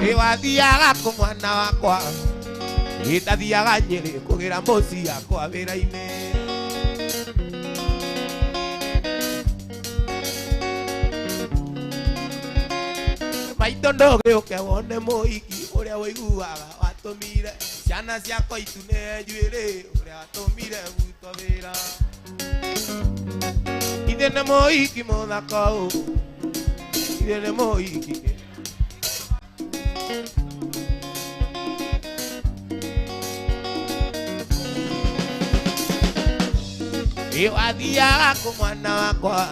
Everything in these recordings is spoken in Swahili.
wathiaga kũ mwana wakwa itathiaga Nyeri kũgĩra mũci yakwa wĩra-inĩ maitũ ndũgĩũke wone mũhiki ũrĩa ũiguaga watũmire ciana ciakwa itune njuĩrĩ ũrĩa watũmire gwitũ wĩra ithe nĩ mũhiki mũthaka ũũ ithe nĩ mũhiki wathiaga kũ mwana wakwa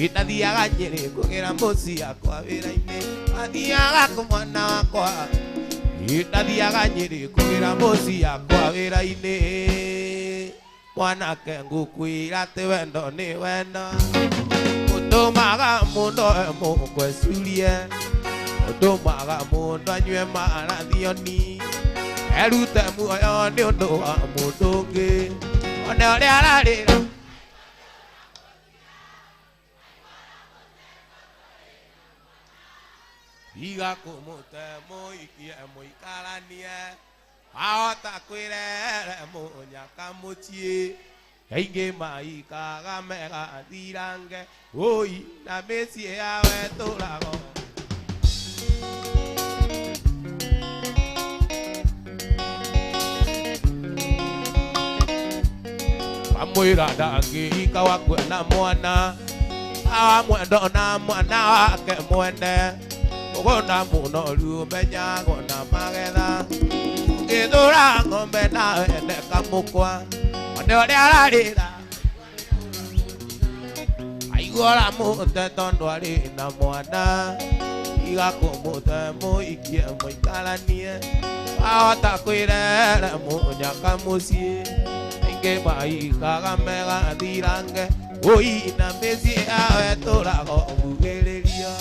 itathiaga Nyeri kũgĩra mũci yakwa wĩra-inĩ wathiaga kũ mwana wakwa itathiaga Nyeri kũgĩra mũci yakwa wĩra-inĩ mwanake ngũkwĩra atĩ wendo nĩ wendo ũtũmaga mũndũ mũkwĩcurie ũtũmaga mũndũ anyue marathioni erute muoyo nĩ ũndũ wa mũndũ ũngĩ one ũrĩa ararĩra iga kũmũte mũikie mũikaranie ahota kwĩrere mũnyaka mũciĩ kaingĩ maikaga megathirange ũi na mĩciĩ yawe tũrago amwĩra ndangĩika wa kwenda mwana awamwendo na mwana wake mwende ũgũna mũno rĩu ũmenyagwo na magetha ũngĩthũra ng'ombe na wende kamũkwa one ũrĩa ararĩra aiguora mũte tondũ arĩ na mwana iga kũmũte mũikie mũikaranie ahota kwĩrere mũnyaka mũciĩ aingĩ maikaga megathirange ũi na mĩciĩ yawe tũrago kugĩrĩria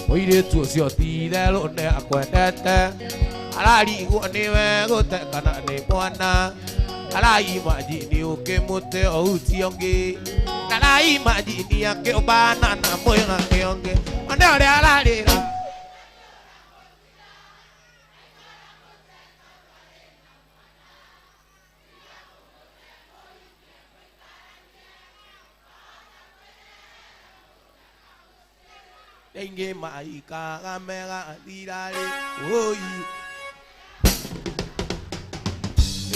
mũirĩtu ũcio ti-itherũ nĩ akwendete ararigwo nĩwe gũte kana nĩ mwana araimanjini ũkĩmũte ũhutie ũngĩ araimanjini akĩũmbana na mwĩrake ũngĩ one ũrĩa ararĩra Inge maikaga megathirarĩ ũi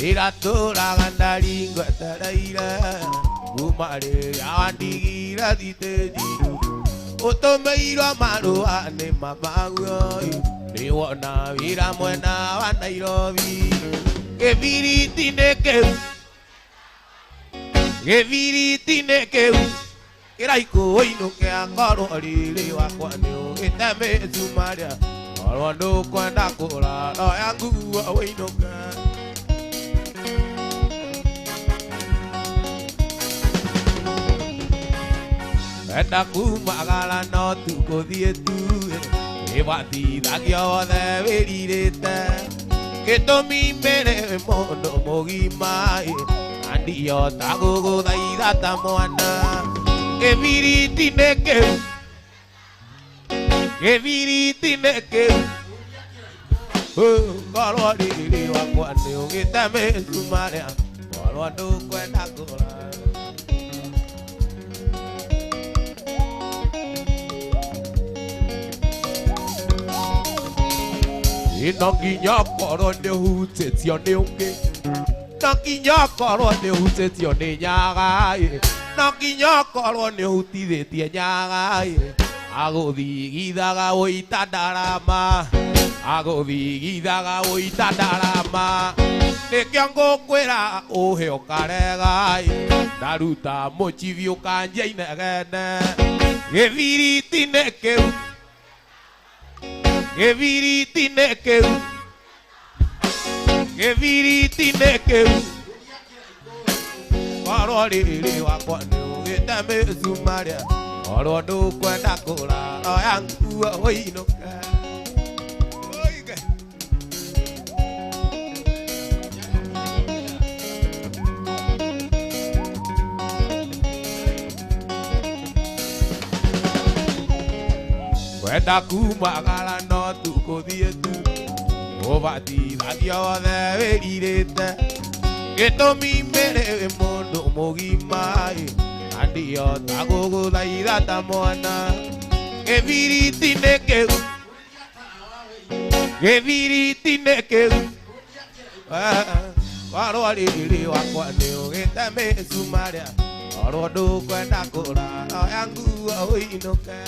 iratũraga ndaringo etereire kuma rĩrĩa wandigire thitĩnji ũtũmĩirwo marũa nĩ mamaguo nĩwona wĩra mwena wa Nairobi gĩbiriti-inĩ kĩu kĩraikũ-inĩ kĩakorwo rĩrĩ wakwa nĩũgĩte mĩcumarĩa korwo ndũkwenda kũrara oya nguo wĩinũke enda kumagara no tu gũthiĩ tu ĩbatithagio wothe wĩrirĩte gĩtũmi mbere mũndũ mũgima andiota gũgũthaitha ta mwana gĩbiriti-inĩ kĩu korwo rĩrĩ wakwa nĩũgĩte mĩcumarĩa korwo ndũkwenda kũrara no nginya korwo nĩũhutĩtio nĩ ũngĩ no nginya korwo nĩũhutĩtio nĩ nyaga no nginya korwo nĩũhutithĩtie nyaga agũthigithaga wũita ndarama nĩkĩo ngũkwĩra ũhe ũkarega ndaruta mũcibi ũkanjia inegene gĩbiriti-inĩ kĩu korwo rĩrĩ wakwa nĩũgĩte mĩcumarĩa korwo ndũkwenda kũrara oya nguo wĩinũke Kwenda kumagara no tukuthie tu ubatithagia wothe wiririte gitumi mbere wi mundu mugima na ndiota guguthaitha ta mwana gibiriti-ini kiu warwa riri wakwa ni ugite mĩcumarĩ orwo ndũkwenda kũrara oya nguo ũinũke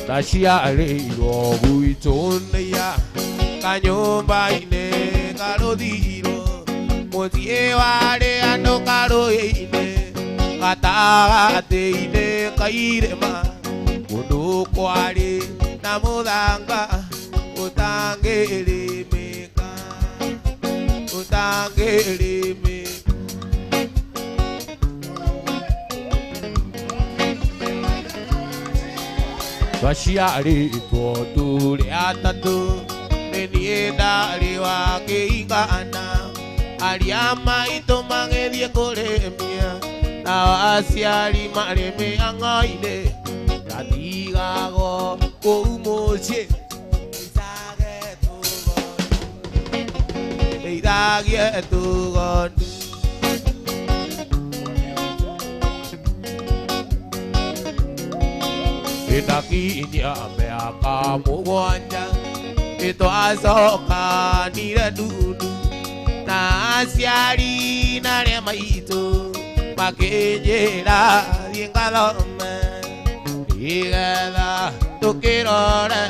ndaciarĩirwo gwitũ nĩya kanyũmba-inĩ karũthirwo mũciĩ warĩ andũ karũĩ-inĩ gatagatĩ-inĩ ka irĩma kũndũ kwarĩ na mũthanga ũtangĩrĩmĩka twaciarĩtwo tũrĩ atatũ nĩ niĩ ndarĩ wa kĩigana aria maitũ magĩthiĩ kũrĩmia nao aciari marĩ mĩhang'o-inĩ ndatigagwo kũu mũciĩ ndeithagie tũgondu ndakinyia mĩaka mũgwanja nĩtwacokanire ndundu na aciari narĩa maitũ makĩnjĩra thiĩ ngathome nĩgetha tũkĩrore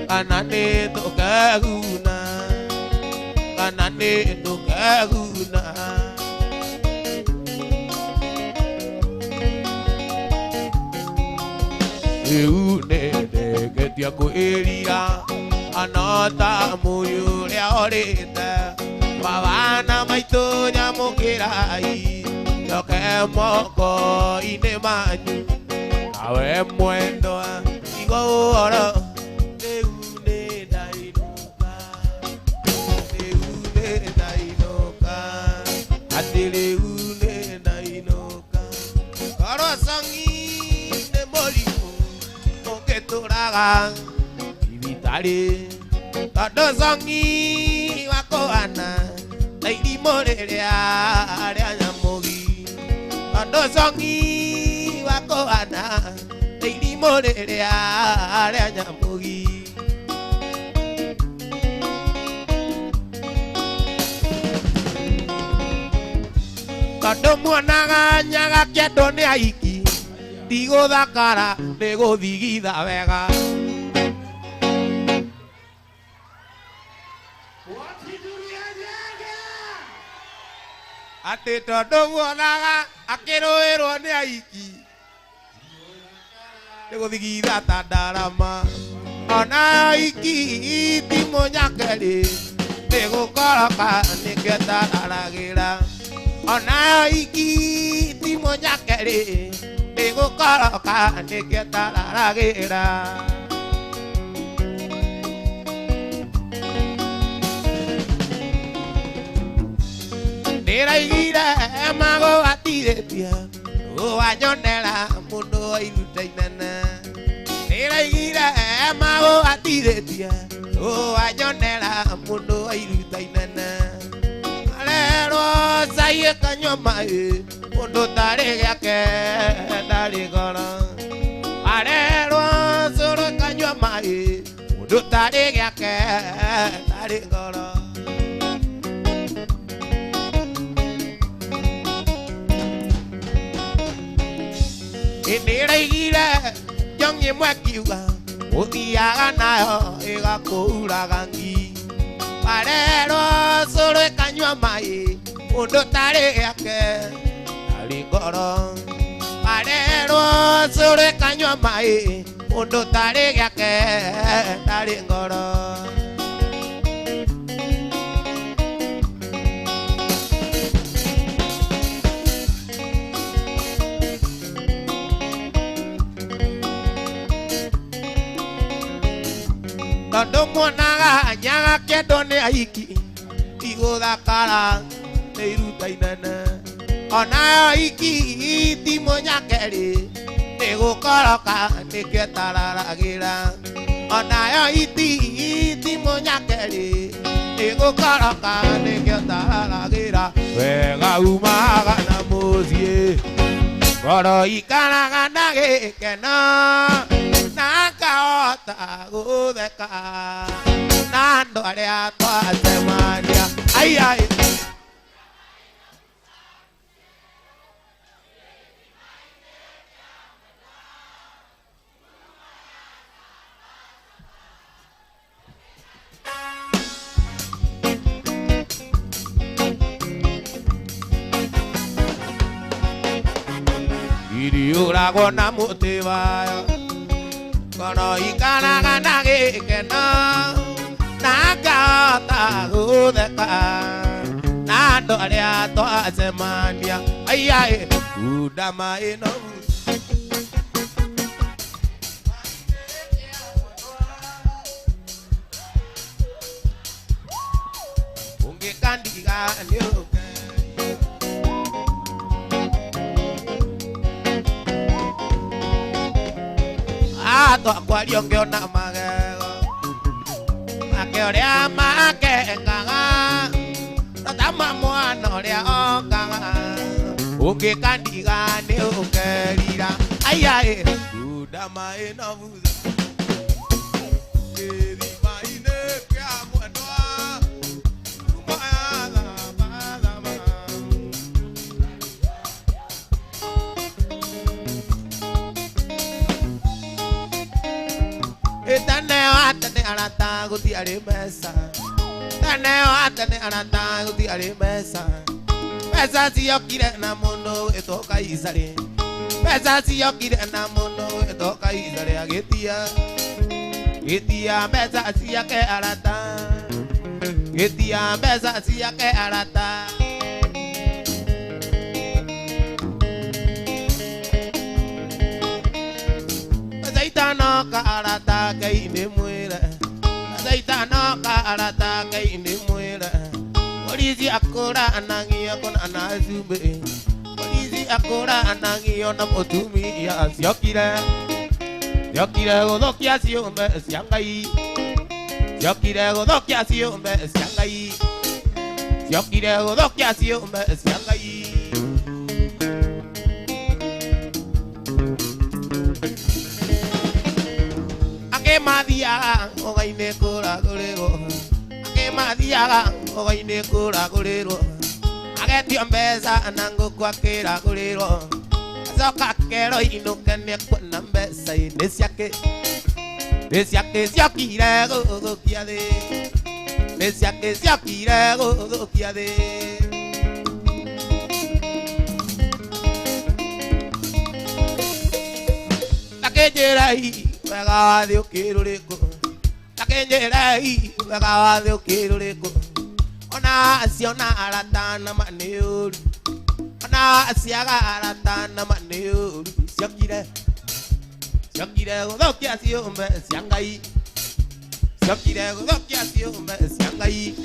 kana nĩtũkeguna rĩu nĩndĩkĩtie kwĩria no ta mũyũ ũrĩa ũrĩte mabana maitũ nyamũkĩrai njoke moko-inĩ manyu nawe mwendwa igo ũhoro rĩu nĩndainũka atĩ rĩu nĩndainũka korwo cong'i nĩ mũrimũ ũngĩtũraga thibitarĩ tondũ cong'i wa kũhana na irimũ rĩrĩa rĩa nyamũgi tondũ cong'i wa kũhana na irimũ rĩrĩa rĩa nyamũgi tondũ muonaga nyaga kĩendwo nĩ aiki ndigũthakara nĩ gũthigitha wega atĩ tondũ muonaga akĩrũĩrwo nĩ aiki nĩ gũthigitha ta ndarama ona aiki ti mũnyakeri nĩ gũkoroka nĩkĩo tararagĩra ona aiki ti mũnyakeri nĩ gũkoroka nĩkĩo tararagĩra nĩraigire magũbatithĩtie wanyonera mũndũ wa iruta inene nĩraigire magũbatithĩtie wanyonera mũndũ wa iruta inene arerwo caie kanyua maĩ mũndũ tarĩ gĩake ndarĩ goro arerwo cũrũ kanyua maĩ mũndũ tarĩ gĩake ndarĩ goro nĩraigire njong'i ĩmwe kiuga ũthiaga nayo ĩgakũuraga ngi arerwo cũrũ kanyua maĩ mũndũ tarĩ gĩake ndarĩ ngoro arerwo cũrũ kanyua maĩ mũndũ tarĩ gĩake ndarĩ ngoro tondũ muonaga nyaga kĩendwo nĩ aiki igũthakara neirutai nene ona iki timonya keri negukoroka nigetararagira ona iti timonya keri negukoroka nigetararagira wega umaga na muzie Goro ikaraga na gikeno nakahota gutheka na andu aria twacemania ai ai Iriuragwo na muti wayo Goro ikaraga na gikeno nakahota gutheka na andu aria twacemania ai ai udama ino ungikandiga nio Ato akwario ngiona magego akeoria makengaga tatama mwana oria ongaga ungikandiga ni ukerira ai ai udama ino vuza keriba ine kia mwenwa umayaga badama Tane arata guti ari mesa Tane arata guti ari mesa Pesa si yo kire na mundo etoka isare Pesa si yo kire na mundo etoka isare agetia Getia pesa si ya ke arata Getia pesa si ya ke arata Zaitana ka arata kai ne muira Zaitana ka arata kai ne muira Polisi akora anangi akon anazube Polisi akora anangi ona potumi ya siokire Siokire godokia siombe siangai Siokire godokia siombe siangai Siokire godokia siombe siangai Madiaga ogaine kura guriro ake madiaga ogaine kura guriro agetio mbesa nango kwakira guriro azoka kero inukene kuna mbesa nesiake siokire godokia de nesiake siokire godokia de takejerai Wega de okiruriko Takenjerai Wega de okiruriko Ona asiona arata na maneuru Ona asiaga arata na maneuru Siokire godokia siombe siangai Siokire godokia siombe siangai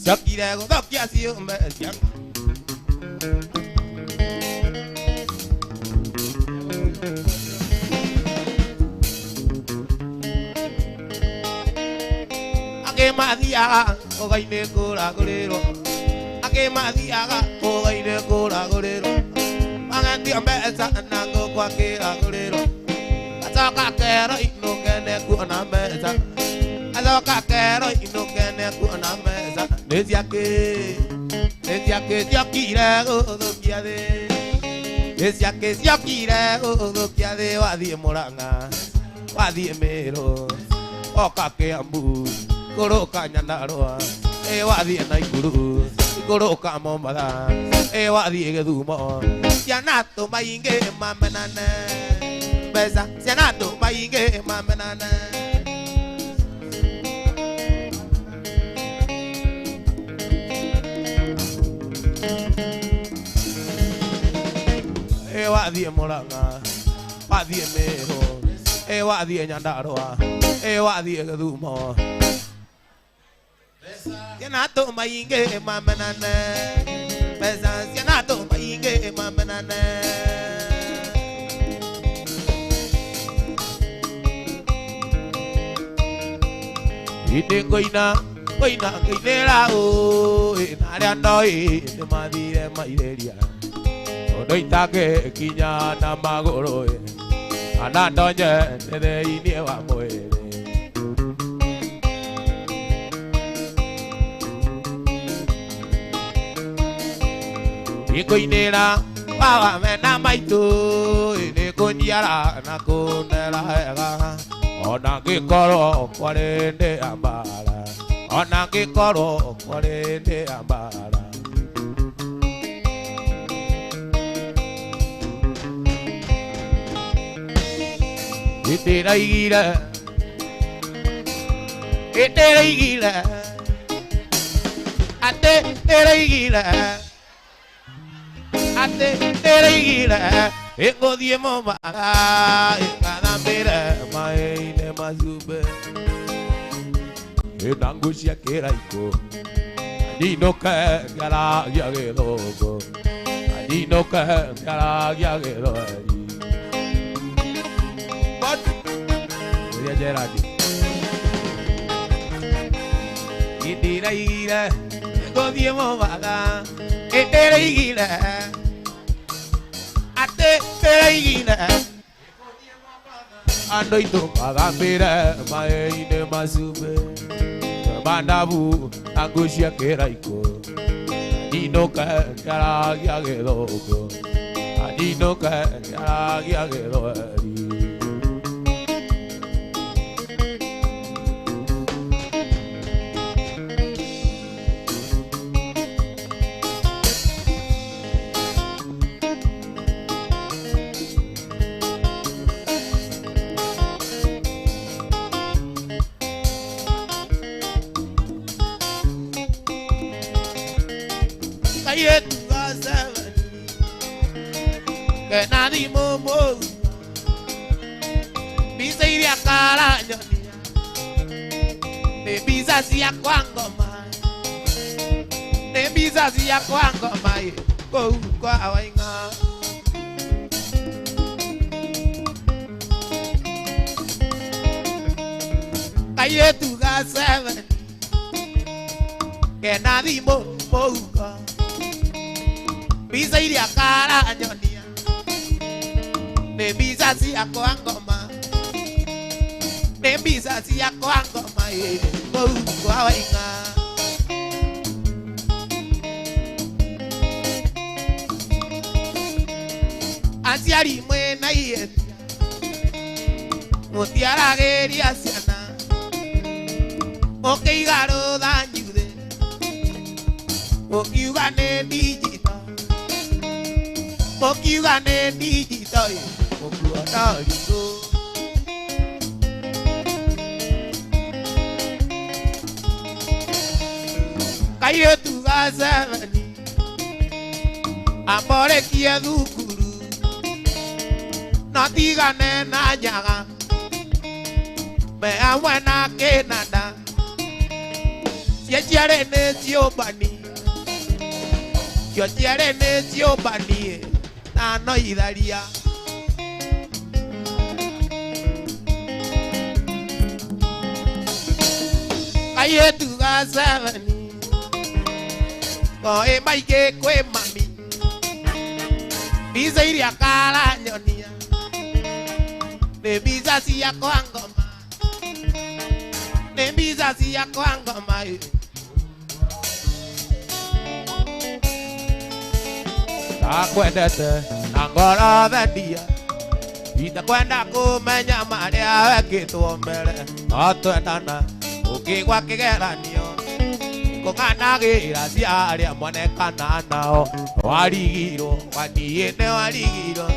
Siokire godokia siombe siangai Ake madiaga ogaine kura guriro Ake madiaga ogaine kura guriro Mangatio mbesa nango kwakira guriro Azoka kero inukene kuona mbesa Azoka kero inukene kuona mbesa Nesiake siokire godokia de Nesiake siokire godokia de Wadhie Murang'a Wadhie Meru Oka Kiambu Goroka Nyandarua Wadhie Naikuru Goroka Mombasa Wadhie Githumo Ciana mainge mamenane Mbesa ciana mainge mamenane Wadhie Murang'a Wadhie Meru Wadhie Nyandarua Wadhie Githumo Yanato mainge mamanane. Pesa yanato mainge mamanane. Ite koina kinera o inaria noi ne madire maireria. Odo itake kinya na magoro e. Anandonye ne ini wa moere. Ikoinera wa mena maito ine kondiara na konera ega. Ona gikoro kwarende ambara. Ona gikoro kwarende ambara. Itera igira. Itera igira. Ate itera igira. Ate itera igira. Ego diemo maga, cada mera maine mazube. Enangusia keraiko, adino ka gara yagelogo, adino ka gara yagelo. But ya jeradi. Itira ira, ego diemo maga, itera igira. Ate pereira ando ito pagambira maine mazube bandabu angusia keraiko adino ka kara yagelogo adino ka kara yagelo que nadie momo bisa iri akala nyoni ne bisa siya kwango mai ne bisa siya kwango mai ko kwa awainga kayetu ga seven que nadie momo bisa iri akala nyoni ne bisa si ako angoma ne bisa si ako angoma ko kwa inga asiari mwe na iye motiara geri asiana okay garo danjude okiugane digita okiugane digita Kayo tu gazavani amore kia dukuru natiga nena nyaga me awena kenada siechere ne tiobani yo tiere ne tiobani na no idaria Kayo tu gazavani Koe maike kwe mami Bisa iri akala nyonia Ne bisa siya ko angoma Ne bisa siya ko angoma Takwendete nangora vendia Itakwenda kumenya maria wekitu mbele Otwendana ukigwa kigeranio Konganagira siaria monekana nao warigiro waniene warigiro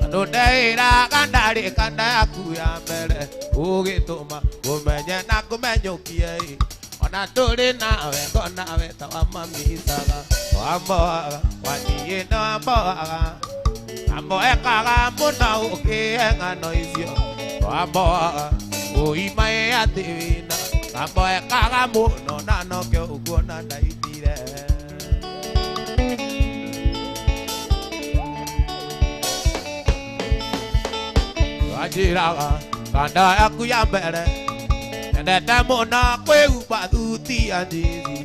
anondeira kandari kanda yaku ya mbere ugituma umenye na kumenyukie ona turi nawe konawe tawamamisaga wamboaga waniene wamboaga amboekaga muno ukieng'ano icio wamboaga uimae ativina Mambo ekaga muno na no kio ukuona ndaimire. Wajiraga kanda yaku ya mbere endete muno kwĩhumba thuti ya njithi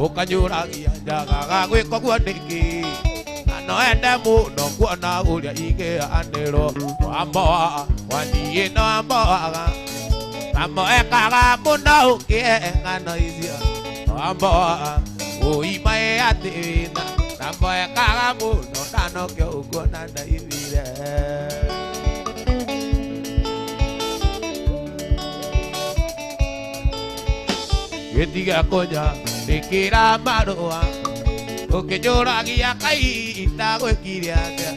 ũkanyũragia njagaga gwĩka guo nĩkĩ na no ende muno kuona ũrĩa ingĩanĩrwo wamboa waniĩ no mboaga mambo ekaga muno ũkĩeng'ano icio wamboa ũimaĩ atĩ wĩna mambo ekaga muno na no kĩo ũkuona ndaimire. Gĩtiga kũnya ndĩkĩra marũa ũkĩnyũragia kahinda gwĩkire atĩa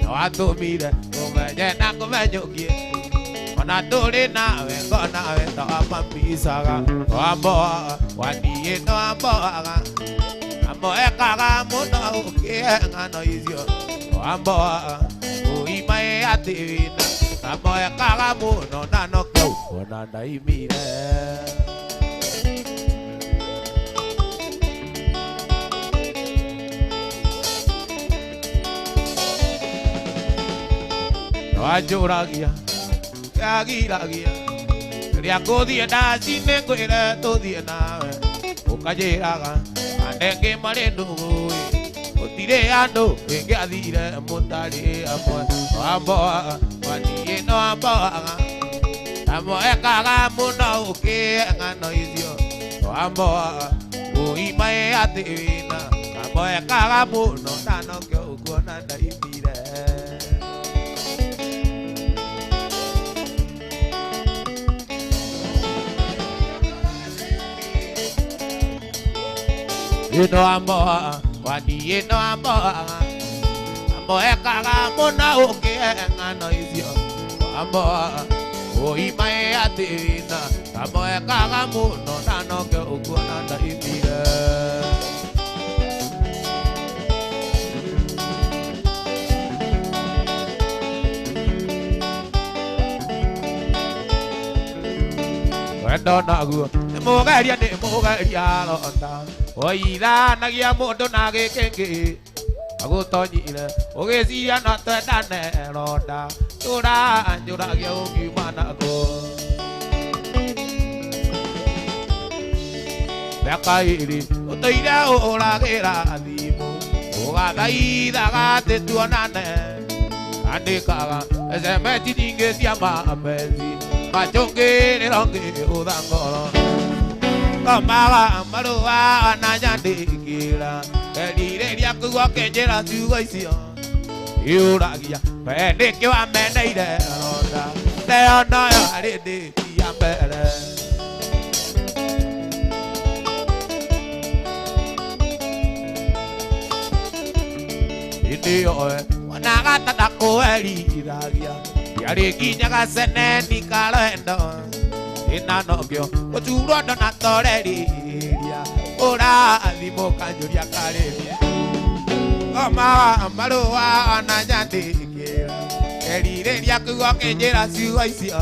na watũmire ũmenye na kũmenyũkie ona tũrĩ nawe ngonawe tawamambicaga wamboaga waniĩ nĩwamboaga mambo ekaga mũno ũkĩeng'ano icio wamboaga ũimaĩ atĩ wĩna mambo ekaga mũno na no kĩo ũkuona ndaimire. Wajũragia yagiragia rĩa ngũthiĩ ndaci-inĩ ngwĩre tũthiĩ nawe ũkanjĩraga andenge marĩ ndũgũĩ gũtirĩ andũ ĩngĩathire mũtarĩ amwe wamboaga waniĩ nĩwamboaga mambo ekaga mũno ũkĩeng'ano icio wamboaga ũimaĩ atĩ wĩna mambo ekaga mũno na no kĩo ũkuona ndaimire. Ino amboa, waniĩ nĩwamboaga mambo ekaga mũno ũkĩeng'ano icio wamboaga ũimaĩ atĩ wĩna mambo ekaga mũno na no kĩo ũkuona ndaimire. Wendo naguo nĩmũgeria ronda oithanagia mũndũ na gĩkĩngĩ agũtonyire ũgĩciria no twendane ronda tũranjũragia ũngiuma naguo mĩaka ĩrĩ ũtũire ũragĩra thimũ ũgathaithaga atĩ tuonane andĩkaga SMS nyingĩ cia mapenzi machũngĩrĩro ngĩhũtha ngoro ngomaga marũa ona nyandĩkĩra erirĩria kũigua kĩnjĩra ciugo icio yũragia we nĩkĩ wameneire ronda neo noyo harĩ ndĩti ya mbere. Hĩndĩ ĩyo wonaga ta ndakũerithagia ndiarĩkinyaga seneni karendo ĩna nokĩo gũturwo ndo na toreriria ũrathimũ kanjũria karĩria ngomaga marũa ona nyandĩkĩra erirĩria kũigua kĩnjĩra ciugo icio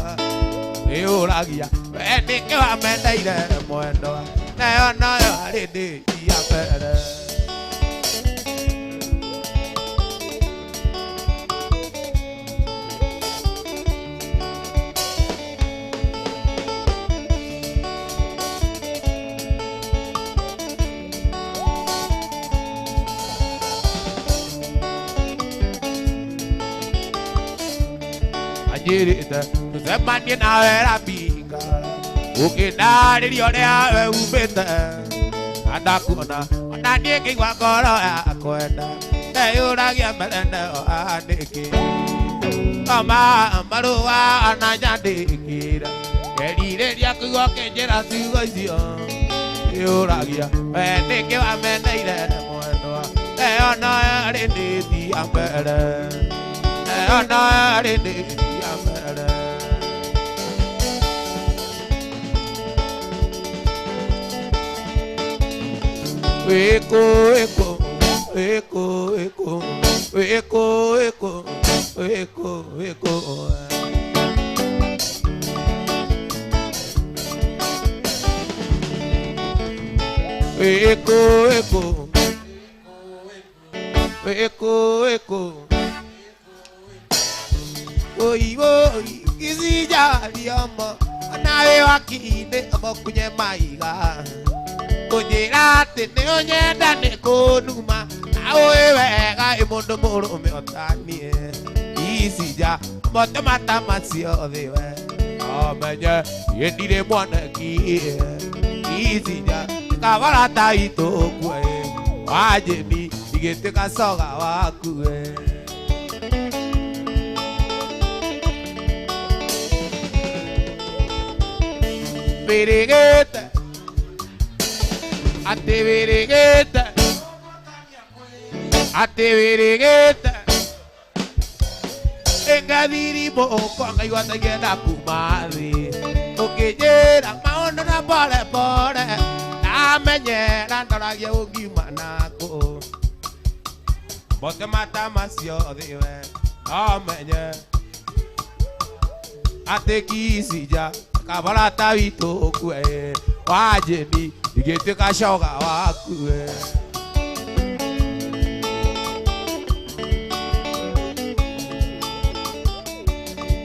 nĩyũragia we nĩkĩ wameneire mwendwa nayo noyo harĩ ndĩti ya mbere. Njĩrĩte tũcemanie nawe Rabinga ũkĩndarĩria ũrĩa we umĩte na ndakuona ona niĩ ngĩigua ngoro yakwenda ndeyũragia mbere neo nĩkĩ ngomaga marũa ona nyandĩkĩra erirĩria kũigua kĩnjĩra ciugo icio yũragia we nĩkĩ wameneire mwendwa neo noyo harĩ ndĩti ya mbere neo noyo harĩ ndĩti ya mbere. Weko weko weko weko weko weko weko weko Eko Oi Kisi jali omo Nawe wakine omo kunye maiga Ojera tene onyenda nekonuma Nawe wega imondo moro me otanie Isija Moto mata masio dewe Omenye Yendire mwana kie Isija Kavarata ito kwe Wajeni Igete kasoga wakue Virigeta Ate virigeta Ate virigeta Engadiri moko Angayuata yena kumari Okeyera maono na pole pole Amenyera ndaragia ugimanako Bote mata masio diwe Amenye Ate kisija Kabalata vito kwe Wajeni Igete kashoga wakwe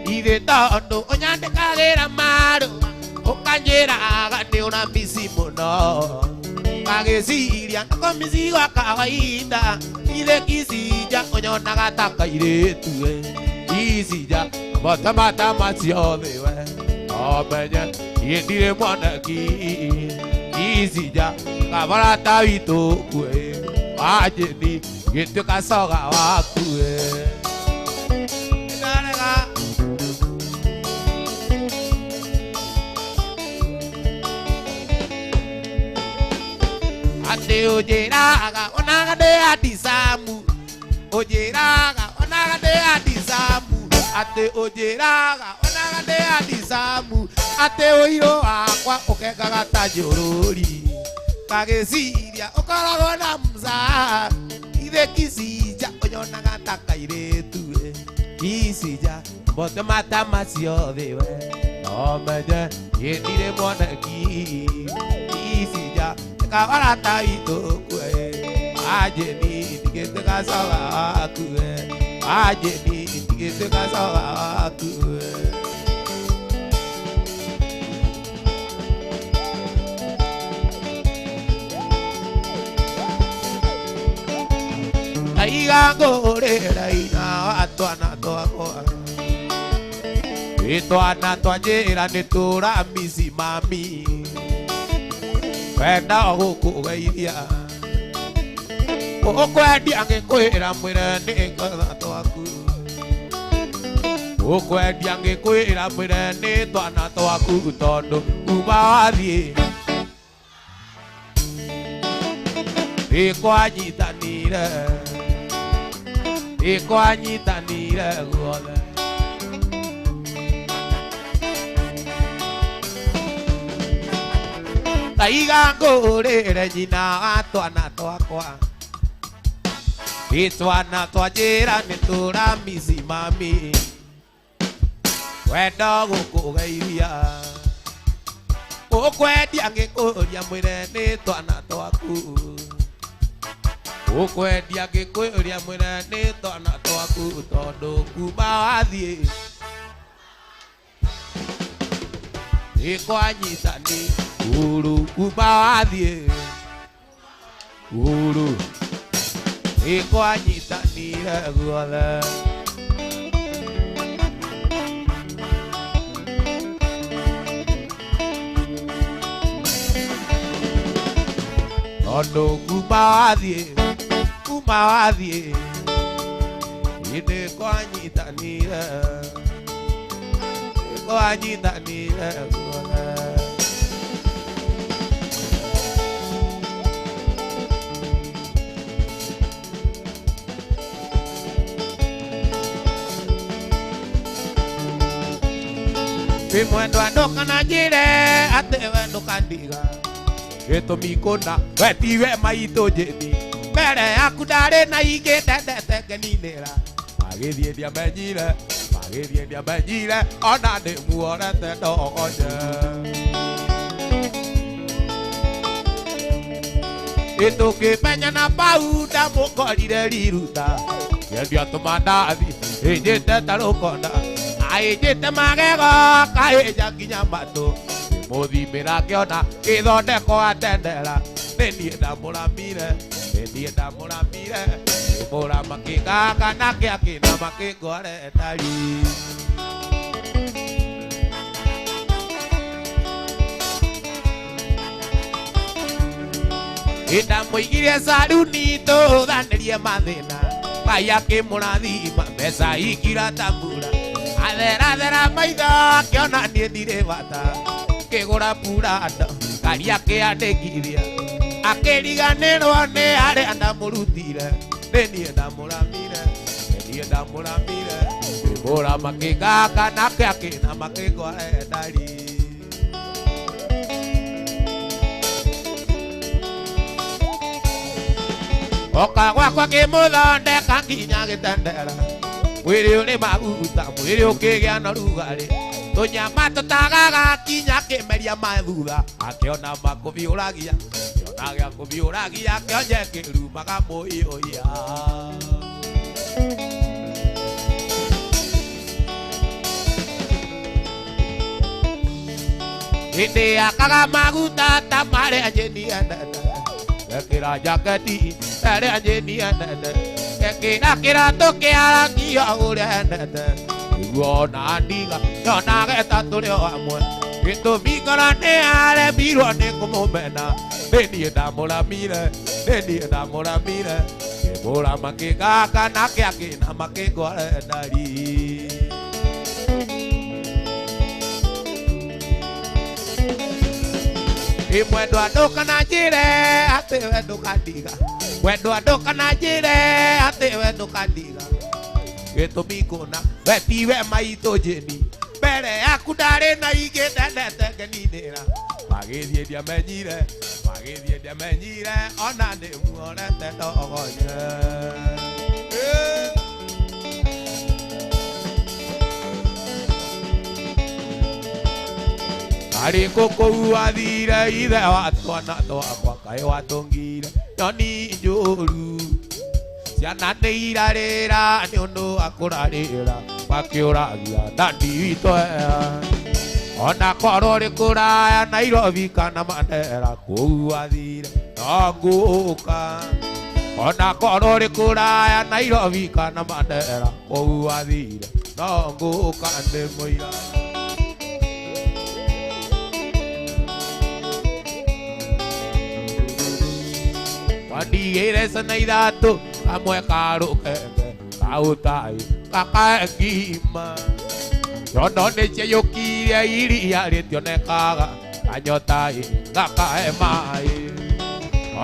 Ide tondo Onyande kagera maru Okanyera agane una misimo no Kagesiria Nako misiwa kawaida Ide kisija Onyona gataka iretue Kisija Bota mata masio diwe Omenye Yendire mwana ki Isija Kabarata vito kwe Wajeni Yete kasoga wakwe Nega Ate ojeraga Onagade adisamu Ojeraga Onagade adisamu Ate ojeraga Onagade adisamu Ate oiro akwa Okekaga tajorori Kagesiria Okarago na mza Ide kisija Onyonaga takairetue Kisija Bote mata masio dewe Omenye Yendire mwana ki Kisija Kabarata ito kwe Ajeni Ndigete kasawa akwe Ajeni Ndigete kasawa akwe Aigango rera ina Atuana toa koa Ituana toa jera Netura misi mami Wenda huku gairia Ukwendi ange kwira mwire ni ngatho aku Ukwendi ange kwira mwire ni twana twaku tondu kuma wathie Ikwanyitanire guothe Taigango rere nyina atwana twakwa Itwana twajira nitura misi mami Wenda gukugeithia Ukwendia ngikuria mwire ni twana twaku Ukwendia ngikuria mwire ni twana twaku tondu kuma wathie Ikwanyitani Uru kuma wathie Uru Ikwanyitanire guothe Tondu kuma wathie Ine kwanyitanire Ikwanyitanire guothe Mwendo andoka na jire ate wendo kandiga Geto mikona wetiwe maito jeni Mere yaku ndare na ige tendete ngeninira Magithie ndiamenyire Ona ndi muonete ndogonye Ito ke penya na pauda mokorire riruta. Yendia tumadathi ejete tarokonda. Aejete magego kaeja kinyamato. Mothi mirakiona ithondeko atendera. Nenienda muramire. Nenienda muramire. Mura makigaka na kiakina makigore tari. Ita muigire saruni to dhanerie mathina. Kaya ke murathima mesa ikira tambura. Athera maitho kiona nie ndire bata. Kigura pura ando karia ke andekithia. Akiriganirwo ni ari anda murutire. Nenienda muramire. Nenienda muramire. Mura makigaka na kiakina makigore tari. Oka gwakwa kimuthondeka nginya gitendera. Mwiri uri maguta mwiri ukigia na rugari. Tunyama tutagaga kinya kimeria mathutha. Akiona makubiuragia akiona gia kubiuragia kionje kirumaga muiuia. Indi akaga maguta tamare ajeni andada. Kira jaketi ere ajeni andada. Kira toke arangi ore andada. Igona ndiga yona geta turi amwe. Ito mikara ne are biro ne kumomena. Nenienda muramire. Nenienda muramire. Mura makigaka na kiakina makigore ndari. Mwendo adoka na jire ate wendo kandiga. Mwendo adoka na jire ate wendo kandiga. Gitumi kuna wetiwe maito jeni. Mbere yaku ndari na igitendete ngeninira. Magithie ndiamenyire. Magithie ndiamenyire. Ona ndi muonete ndogonye. Ari koko athire ithe watwana twakwa kae watongire nyoni njuru ciana nĩ irarĩra nĩ ũndũ wa kũrarĩra makĩũragia ndandi witũ ona korwo rĩ kũraya Nairobi kana Mandera kũu athire no ngũka ona korwo rĩ kũraya Nairobi kana Mandera kũu athire no ngũka ndĩ mũira. Wandigire sana ithatu kamwe karukenge kautai kakagima yono nĩcieyũkirie iria rĩtionekaga kanyotai gakahe maĩ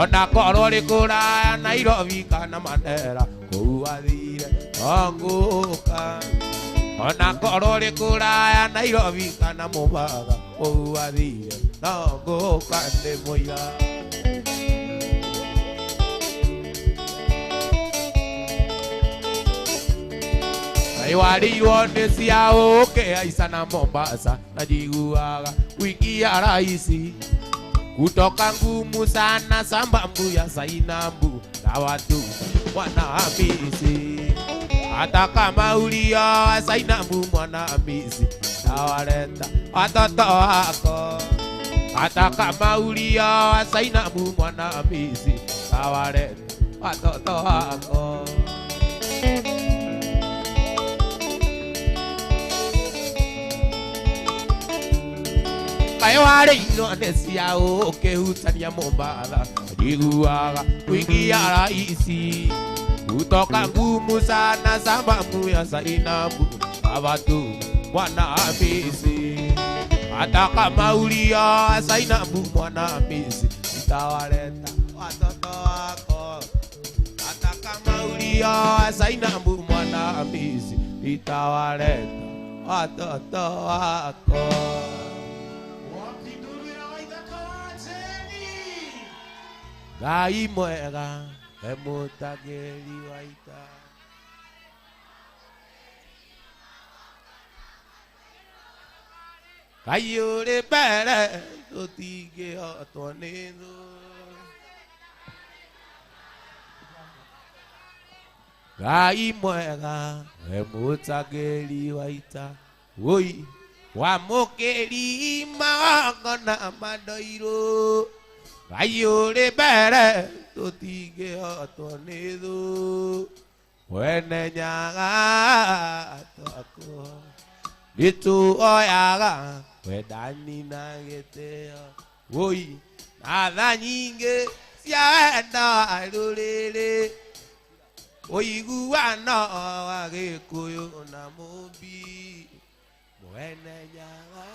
ona korwo rĩ kũraya Nairobi kana Mandera kũu athire no ngũka ona korwo rĩ kũraya Nairobi kana Mombatha kũu athire no ngũka ndĩ mũira. Iwarirwo nĩ cia ũũkĩ aica na Mombasa na jiguaga wiki ya raisi kutoka ngumu sana sambambu ya Zainabu na watu Mwanahamisi. Hata kama ulioa Zainabu Mwanahamisi tawaleta watoto wako. Hata kama ulioa Zainabu Mwanahamisi tawaleta watoto wako. Iwarirwo nĩ cia ũũkĩ hutania Mombatha jiguaga wiki ya raisi kutoka ngumu sana sambambu ya Zainabu na watu Mwanahamisi. Hata kama ulioa Zainabu Mwanahamisi nitawaleta watoto wako. Hata kama ulioa Zainabu Mwanahamisi nitawaleta watoto wako. Ngai mwega emutagĩri wa ita. Ngai ũrĩ mbere tũtingĩhotwo nĩ thũ. Ngai mwega we mutagĩri wa ita oi wamũkĩri magongona mandoirũ Ngai ũrĩ mbere tũtingĩhotwo nĩ thũ wene nyaga twakwo nĩtũoyaga wendani na gĩtĩo oi na tha nyingĩ cia wendo wa rũrĩrĩ ũiguano wa Gĩkũyũ na Mũmbi mwene nyaga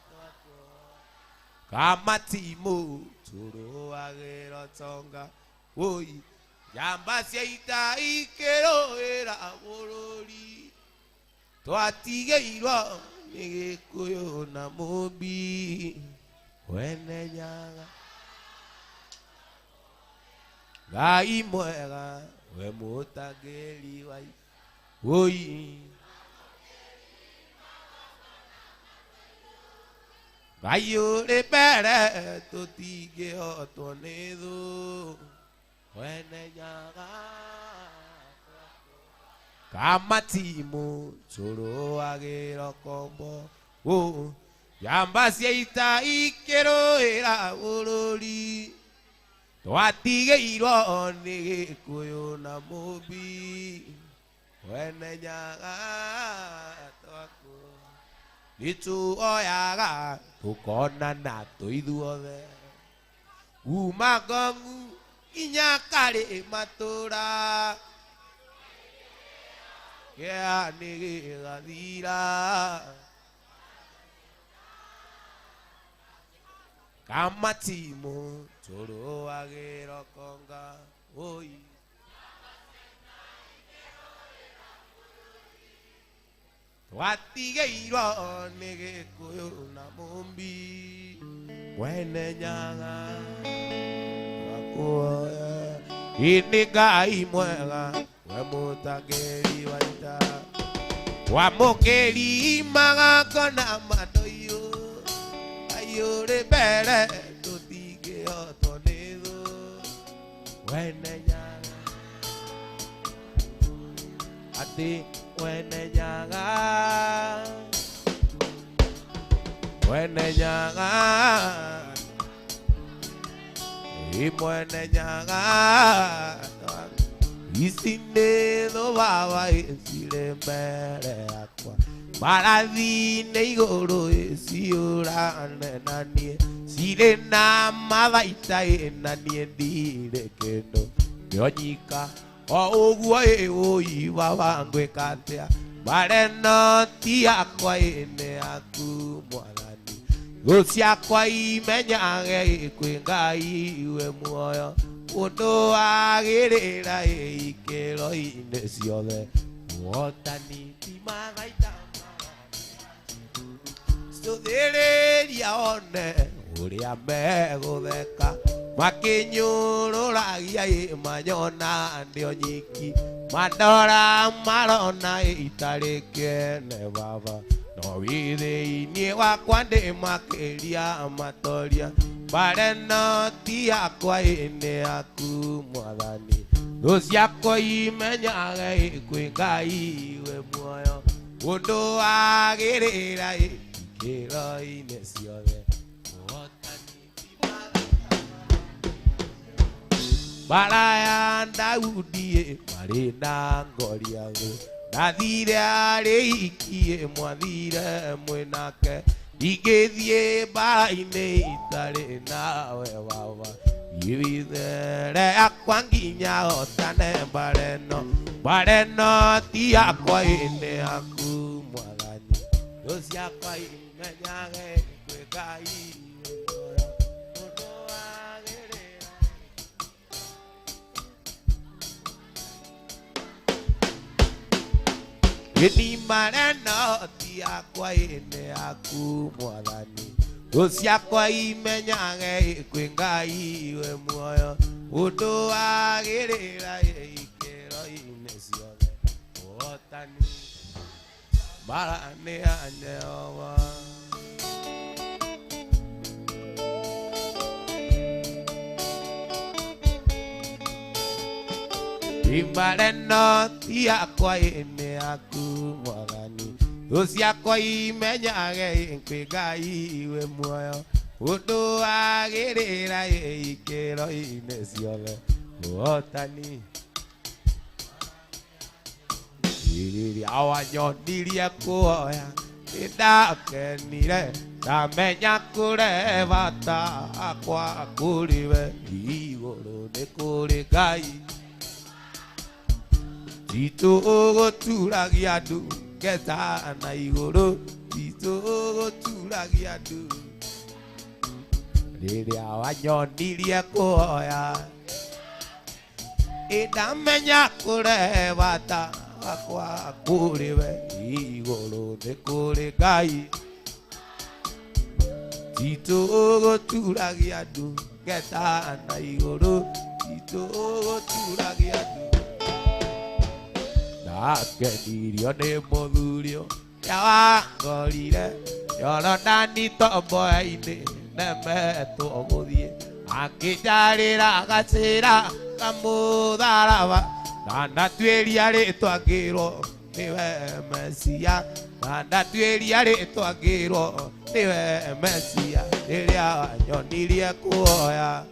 twakwo kamatimu tũrũagĩra tonga oi njamba cia ita ikĩrũĩra bũrũri twatigĩirwo nĩ Gĩkũyũ na Mũmbi mwene nyaga Ngai mwega we mũtagĩri wa oi Ngai ũrĩ mbere tũtingĩhotwo nĩ thũ wene nyaga kamatimu tũrũagĩra kombo njamba cia ita ikĩrũĩra bũrũri twatigĩirwo nĩ Gĩkũyũ na Mũmbi wene nyaga twakwo nĩtũoyaga tũkonana tũithuothe kuma Ngong'u nginya Karĩ Matũũra kĩa nĩ gĩgathira kamatimu tũrũagĩra konga oi twatigĩirwo nĩ Gĩkũyũ na Mũmbi mwene nyaga twakuoya ini Ngai mwega we mũtagĩri wa ita wamũkĩri magongona mandoirũ Ngai ũrĩ mbere tũtingĩhotwo nĩ thũ wene nyaga atĩ wene nyaga mwene nyaga mwene nyaga ici nĩ thũ baba cirĩ mbere yakwa mbarathi nĩ igũrũ ciũrane na niĩ cirĩ na mathaita na niĩ ndirĩ kĩndũ ngĩonyika o ũguo oi baba ngwĩka atĩa mbara ĩno ti yakwa nĩ yaku Mwathani thũ ciakwa imenyage kwĩ Ngai we muoyo mũndũ wagĩrĩra ikĩro-inĩ ciothe mũhotani ti mathaita cũthĩrĩria one ũrĩa megũtheka makĩnyũrũragia manyona ndĩo nyiki mandora marona itarĩ kĩene baba no wĩthĩ-inĩ wakwa ndĩ makĩria matoria mbara ĩno ti yakwa nĩ yaku Mwathani thũ ciakwa imenyage kwĩ Ngai we muoyo mũndũ wagĩrĩra ikĩro-inĩ ciothe mũhotani mbara ya Daudi marĩ na ngoriathũ ndathire arĩ ikie mwathire mwĩnake ndingĩthiĩ mbara-inĩ itarĩ nawe baba ithere yakwa nginya hotane mbara ĩno ti yakwa nĩ yaku Mwathani thũ ciakwa imenyage kwĩ Ngai Ini mareno ti yakwa nĩ yaku Mwathani thũ ciakwa imenyage kwĩ Ngai we muoyo mũndũ wagĩrĩra ikĩro-inĩ ciothe mũhotani mbara nĩ ya Jehova Imareno tia kwa ene aku mwagani Usia kwa imenyage nkwigai we muoyo Udu agirira ikero inesiole Uotani Iriri awanyonirie kuoya Idakenire Tamenya kure bata Akwa kuriwe Igoro ne kure gai Tito ogo turagiadu Keta na igoro Tito ogo turagiadu Riri awanyonirie kuoya Itamenya kure bata Akwa kuriwe Igoro ne kure gai Tito ogo turagiadu Keta na igoro Tito ogo turagiadu Nakenirio ne modhurio Yawangorire Yoro nani tomboine Nemeto guthie Akijarira gacira Kamutharaba Nandatueria ritwa ngirwo Niwe Mesia Nandatueria ritwa ngirwo Niwe Mesia Riria wanyonirie kuoya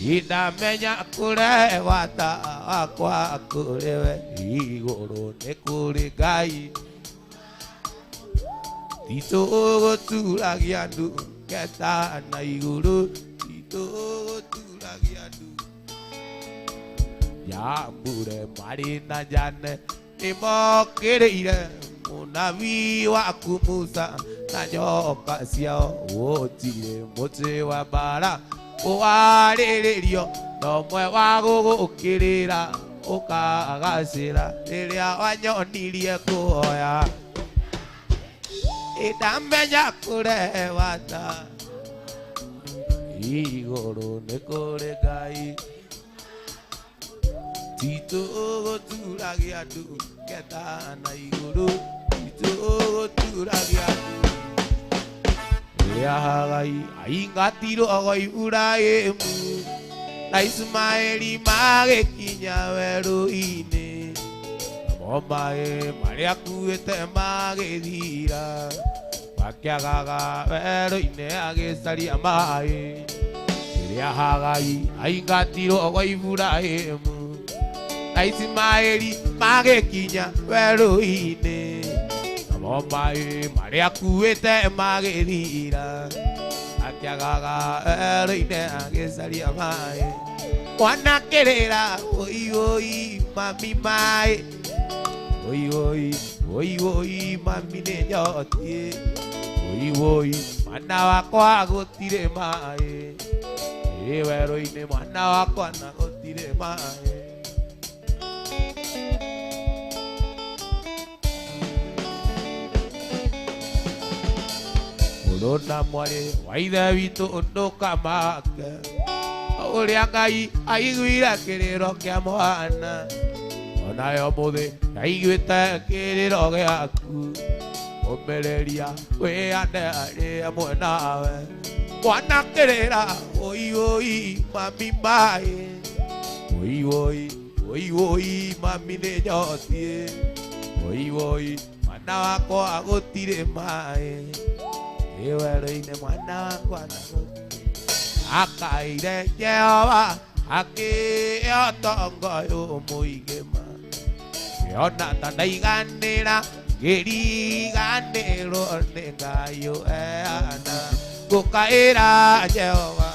Idamenya kure wata Akwa kuriwe Igoro ne kuri gai Tito ogo turagiandu Keta na igoro Tito ogo turagiandu Yambure marina jane Nimokireire Munavi waku Musa Na nyoka ciao Wotire muti wa bara Uwariririo Nomwe wa gugukirira Ukagacira Riria wanyonirie kuoya Itamenya kure wata Igoro ne kure gai Tito ogo turagiadu Keta na igoro Tito ogo turagiadu Hagai aingatiro agoi uraemu Na Ismaeli magekinya weruine Namomae mariakuete magethira Makiagaga weruine agecaria mae Riria Hagai aingatiro agoi uraemu Na Ismaeli magekinya weruine Namomae mariakuete magethira Akiagaga eroine agecaria mae Wanakirira oi oi mami mae Oi oi oi oi mami ne nyotie Oi oi mwana wakwa gutire mae Eweroine mwana wakwa na gutire mae Rona mware waithe witũ ndũkamake Ũrĩa Ngai aiguire kĩrĩro kĩa mwana Onayo mũthĩ aiguĩte kĩrĩro gĩaku Ũmĩrĩria wĩane arĩ hamwe nawe Mwana kĩrĩra oi oi mami mae Oi oi oi oi mami nĩ nyotie Oi oi mwana wakwa gũtirĩ mae Eweroine mwana wakwa na Akaire Jehova Akĩotongoyo mũigĩma Kĩona ta ndaiganĩra Ngĩriganĩrwo nĩ Ngai ũheana Ngũkaĩra Jehova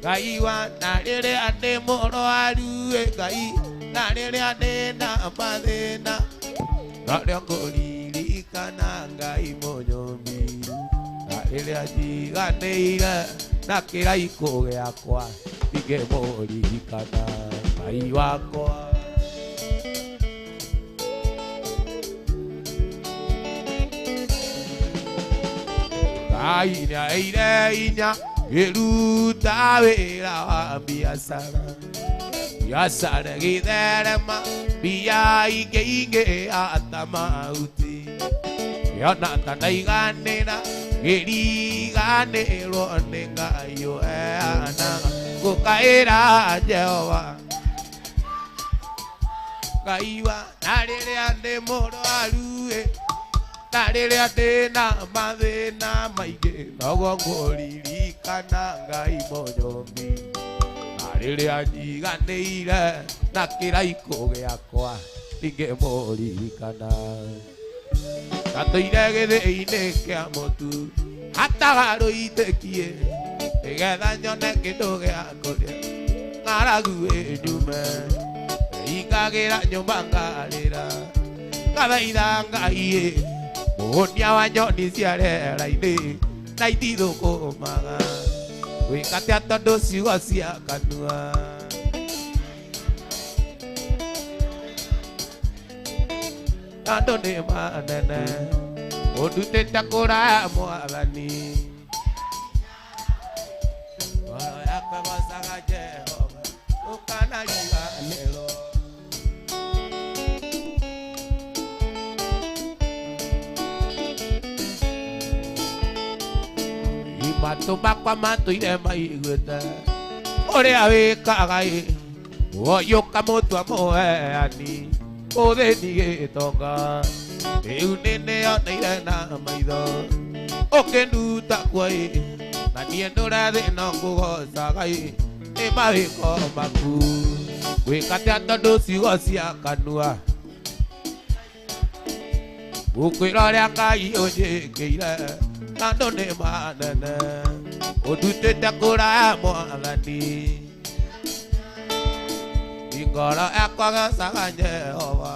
Ngai wa na rĩrĩa ndĩ mũrwaru Ngai na rĩrĩa ndĩna mathĩna Rĩrĩa ngũririkana Ngai mũnyũmbi Na rĩrĩa njiganĩire na kĩraikũ gĩakwa Ingĩmũririkana Ngai wakwa Ngai nĩaheire hinya ngĩruta wĩra wa biacara Biacara ĩgĩtherema mbia ingĩingĩha mahuti Kĩona ta ndaiganĩra ngĩriganĩrwo nĩ Ngai ũheanaga Gukaira Jehova Gaiwa Narere ande moro alue Narere ande na mathina maige Nogo nguririkana Ngai Munyongi Narere anjiganĩire na kĩraiko gĩakwa ingĩmũririkana Gatũire gĩthĩ-inĩ kĩa mũtu hatagarũ itĩkie nĩgetha nyone kĩndũ gĩa kũrĩa ng'aragu ĩnyume ingagĩra nyũmba ngarĩra ngathaitha Ngai mũhũnia wa nyoni cia rĩera-inĩ na itithũkũmaga gwĩka atĩa tondũ ciugo cia kanua Andũ nĩ manene ũndutĩte kũraya Mwathani ngoro yakwa ĩgocaga Jehova ũkanariganĩrwo matũ makwa matũire maiguĩte ũrĩa wĩkaga woyũ kamũtua mũheani ũthĩni gĩtonga rĩu nĩnĩoneire na maitho ũkĩnduta kuo na niĩ ndũrethĩna ngũgocaga nĩ mawĩko maku gwĩka atĩa tondũ ciugo cia kanua gũkwĩra ũrĩa Ngai ũnjĩkĩire Andũ nĩ manene ũndutĩte kũraya Mwathani ngoro yakwa ĩgocaga Jehova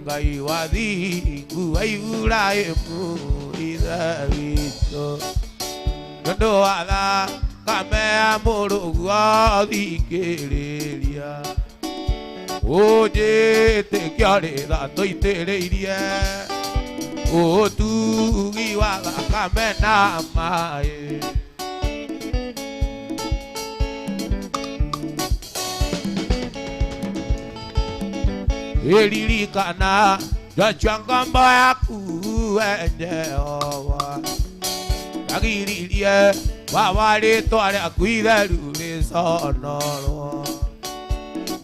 Ngai wa thingu wa Iburahĩmu ithe witũ nĩũndũ wa thakame ya mũrũguo thikĩrĩria ũnjĩtĩkia rĩtha tũitĩrĩirie ũtugi wa thakame na maĩ Ĩririkana Joshua ngombo yaku Jehova Ndagiririe wa rĩĩtwa rĩaku itheru rĩconorwo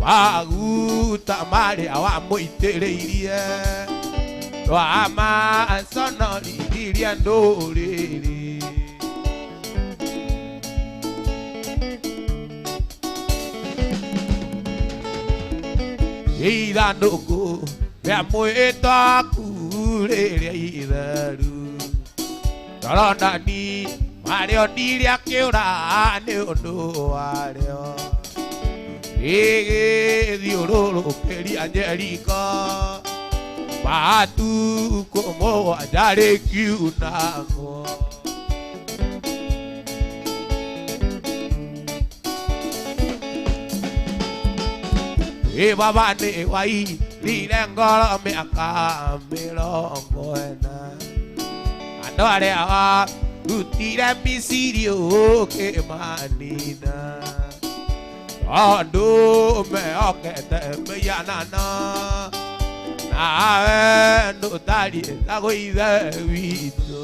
waguta marĩa wamũitĩrĩirie rwamaconoririe ndũrĩrĩ ithandũkũ rĩa mwĩhĩtwa waku rĩrĩa itheru Jorodani warĩonire akĩũra nĩ ũndũ warĩo rĩgĩthiũrũrũkĩria Jeriko matukũ mũgwanja rĩkiunangwo Baba nĩ wairire ngoro mĩaka 40 andũ arĩa warutire Misiri ũkĩmanina tondũ mehokete mĩhianano nawe ndũtariĩ ta gwĩ ithe witũ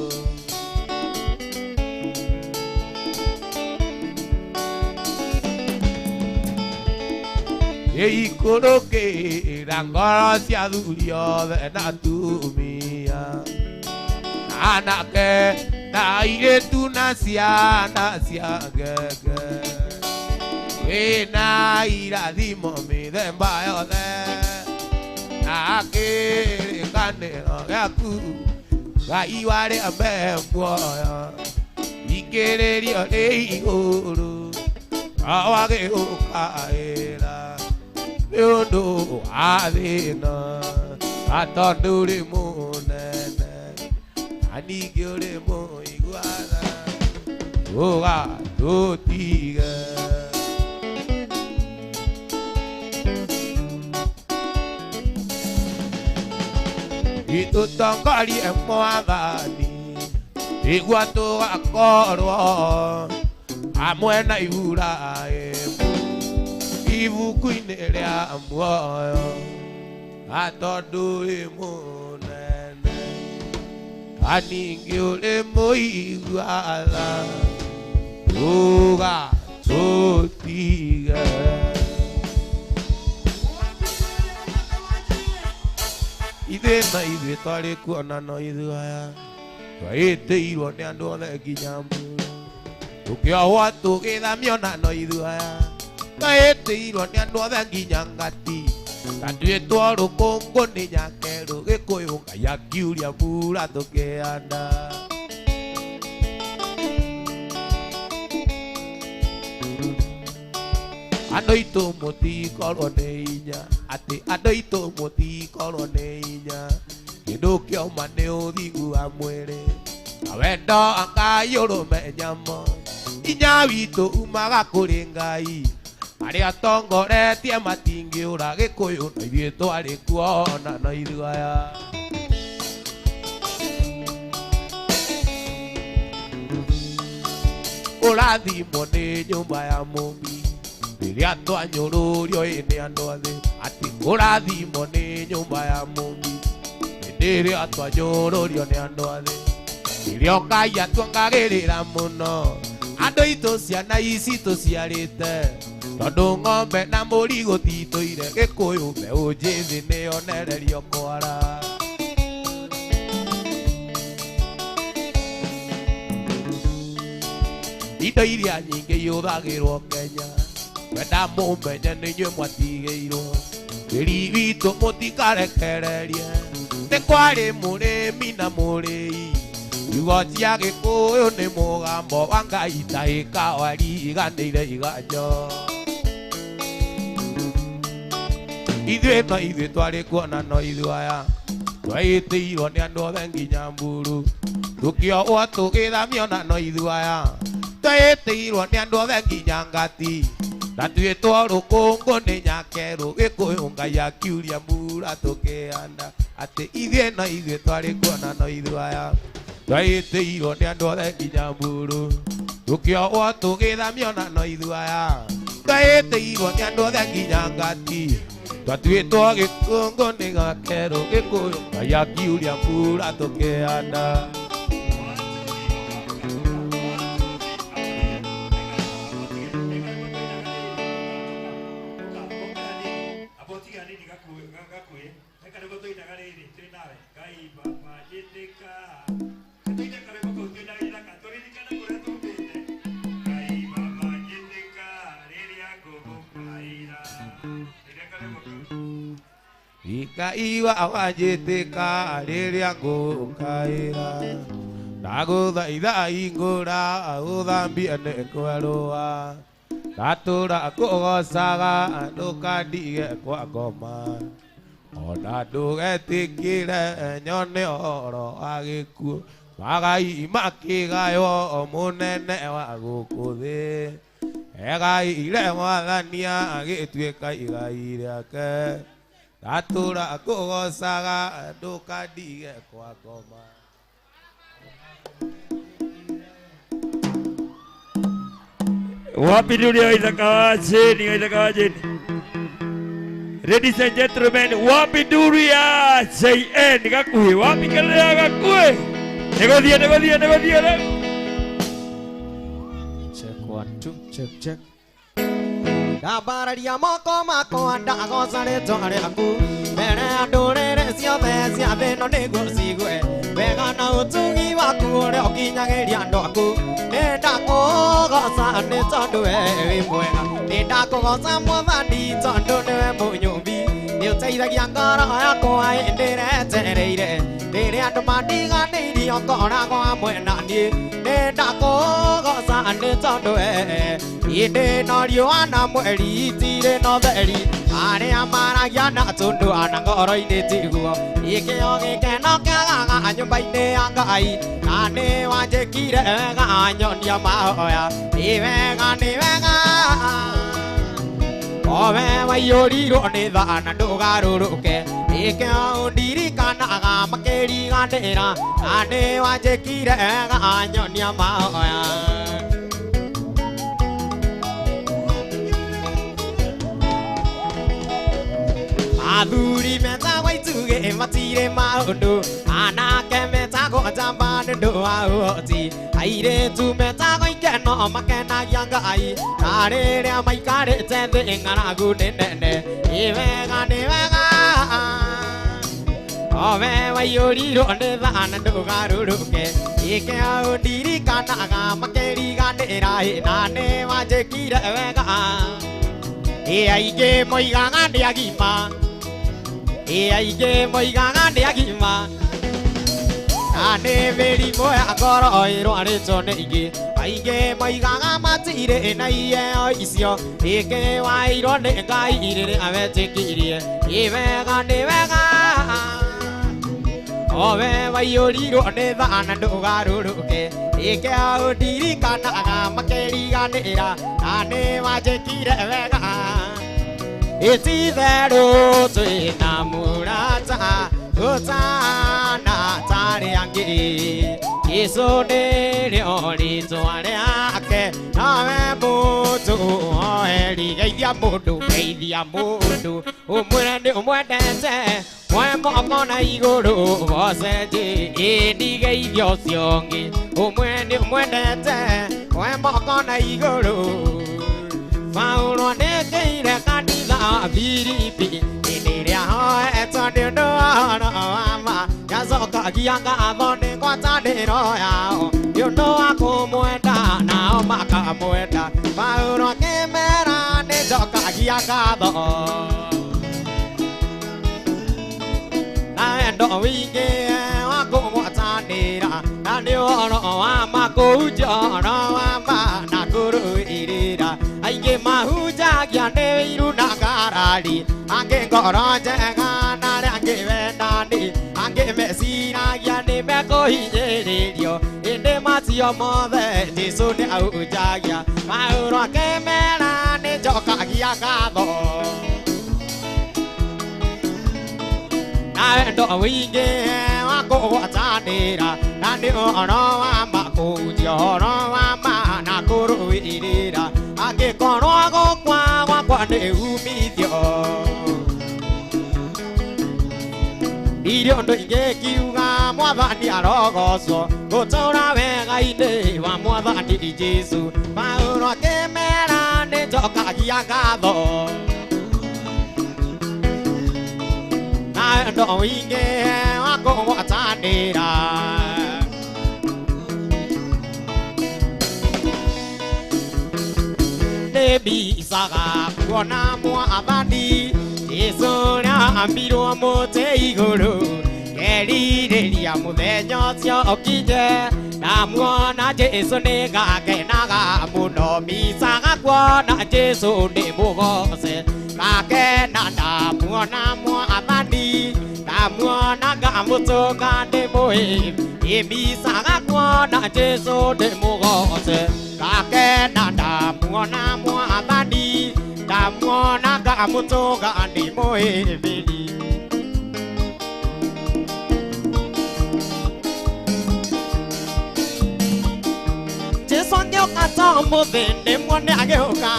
Ikũrũkĩra ngoro cia athuri othe na atumia anake na airĩtu na ciana cia ngenge wĩna irathimo mĩthemba yothe na kĩrĩkanĩro gĩaku Ngai warĩa me muoyo ikĩrĩrio nĩ igũrũ wagĩũkaĩra nĩ ũndũ wa thĩna atondũ ũrĩ mũnene na ningĩ ũrĩ mũiguana ũgatũtige itũtongorie Mwathani nĩguo tũgakorwo hamwe na Iburahĩmu ibuku-inĩ rĩa muoyo atondũ ũrĩ mũnene na ningĩ ũrĩ mũiguana Tuga Tutiga Ide na ide tare kuana no idua Ite iro ne ando le ginyambu Tukia watu kida miona no idua Ite iro ne ando le ginyangati Tatuye tuaro kongo ni nyakero Gekoyo kaya kiuria pura toke anda Adoito moti koroneia Ate adoito moti koroneia Kindo kio maneo digu amuere Awendo anga yoro me nyamo Inya wito umaga kurengai Aria tongo re tie matingi ura Gekoyo na ibieto are kuona na iruaya Ura di mone nyumba ya mombi Diria to anyororio ene andode Ati ura di mone nyumba ya mombi Diria to anyororio ne andode Diria kaya tuangagerera muno Ando ito ciana ici tuciarite Tondu ng'ombe na mũri gũtitũire Gĩkũyũ mbeũ njĩthĩ nĩyonererio kwara Indo iria nyingĩ ihũthagĩrwo Kenya Wenda mũmenye nĩ inyuĩ mwatigĩirwo Tĩri witũ mũtikarekererie Nĩ kwarĩ mũrĩmi na mũrĩi Igo cia Gĩkũyũ nĩ mũgambo wa Ngai ta ĩkawari iganĩire iganjo Ithuĩ no ithuĩ twarĩ kuona no ithuaya Twaĩtĩirwo nĩ andũ othe nginya mburu Tũkĩohwo tũgĩthamio na no ithuaya Twaĩtĩirwo nĩ andũ othe nginya ngati Na twĩtwo rũkũngũ nĩ nyakerũ Gĩkũyũ Ngai akiuria mbura tũkĩanda Atĩ ithuĩ no ithuĩ twarĩ kuona no ithuaya Twaĩtĩirwo nĩ andũ othe nginya mburu Tũkĩohwo tũgĩthamio na no ithuaya Twaĩtĩirwo nĩ andũ othe nginya ngati Twatuĩtwo gĩkũngũ nĩ nyakerũ Gĩkũyũ Ngai akiuria mbura tũkĩanda Ikaiwa awanjĩtĩka rĩrĩa ngũkaĩra Ndagũthaitha hingũra ũthambie nĩ kwerũa Ngatũra kũgocaga ndũkandige kwa ngoma Ona ndũgetĩkĩre nyone ũhoro wa gĩkuũ Magai makĩgaywo mũnene wa gũkũ thĩ Egaire Mwathania agĩtuĩka igai rĩake Ngatũra kũgocaga ndũkandige kwa ngoma Wapi dunia Isaka wajeni Ladies and gentlemen, wapi dunia JN Gakuhe, wapi kelele Gakuhe Negodia Check 1, 2, check Ndambararia moko makwa ndagoca rĩtwa rĩaku mbere ya ndũrĩrĩ ciothe cia thĩ ĩno nĩguo cigwe wega na ũtugi waku ũrĩa ũkinyagĩria andũ aku nĩndakũgoca nĩ tondũ we wĩ mwega nĩndakũgoca Mwathani tondũ nĩwe mũnyũmbi nĩũteithagia ngoro yakwa hĩndĩ ĩrĩa etereire rĩrĩa andũ mandiganĩirio ngoragwo hamwe na niĩ nĩndakũgoca nĩ tondũ we Inde no riũa na mweri itirĩ na ũtheri arĩa maragia na tũndũ na ngoro-inĩ tiguo gĩkĩo gĩkeno kĩagaga nyũmba-inĩ ya Ngai na nĩ wanjĩkire wega nyonia mahoya nĩ wega o we waiyũrirwo nĩ tha na ndũgarũrũke gĩkĩo ũndirikanaga makĩriganĩra na nĩ wanjĩkire wega nyonia mahoya Athuri metagwo ituge matirĩ maũndũ anake metagwo jamba ne do oti aire tu me ta koi ke no makena yanga ai are re mai ka re te de ngara gu ne ne e ve ga ne ve ga ove wa yori ro ne da na do ga ru ke e ke o di ri ka na ga makeri ga ne ra he na ne wa je ki re ve ga e ai ke moi ga ga de gi ma e ai ke moi ga ga de gi ma ane veri mo agora oiro are chone ige ai ke moi ga ga ma ti re na ye o isio e ke wa iro ne ga i re ave te ki ri e ve ga ne ve ga ove va yori ro ne da na do ga ru ru ke e ke o di ri ka na ga ma ke ri ga ne ra ane wa je ki re ve ga e ti de ro tui na mu ra cha Uta na tari angi Yeso ne riori tuare ake Name mutu Eri geidia mutu Geidia mutu Umwende umwendete Mwemo kona iguru Voseji Edi geidio siongi Umwende umwendete Mwemo kona iguru Faulo ne keire kanila Viripi Iniria hoe etone no ama Yazoka gianga avone kwa tane royao You know ako muenda na omaka muenda Faulo kemera ne joka gianga do Naendo wige wako watanira Nani oro amako ujoro ama nakuru irira Aige mahuja gyane iru nagarari Ange ngoroje ngana ange vendani Ange mesina gyane meko hijerio Inde matio mothe jisu ne aujagya Mauro kemera ne joka giagado Naendo wige wako watanira Nani oro amako ujoro ama nakuru irira Ake kono ago kwa ne umithio Irio ndo inge kiuga mwathani arogoco Gutura wega ine wa mwathani Jesu Paulo akemera ne njokagia ngatho Na ndo winge wako gwatanira Bisaga kuona mwathani Yesu nambirwo muti iguru Kerirĩria mũthenya ũcio ũkinye Ndamuona Jesu nĩngakenaga mũno Bisaga kuona Jesu ndĩmũgoce Ngakena ndamuona mwathani Ndamuona ngamũtũnga ndĩmũhĩ Bisaga kuona Jesu ndĩmũgoce Ngakena ndamuona mwathani Ndamuona ngamũtũnga ndĩmũhĩmbĩri Jesu angĩũka ta ũmũthĩ ndĩmuone agĩũka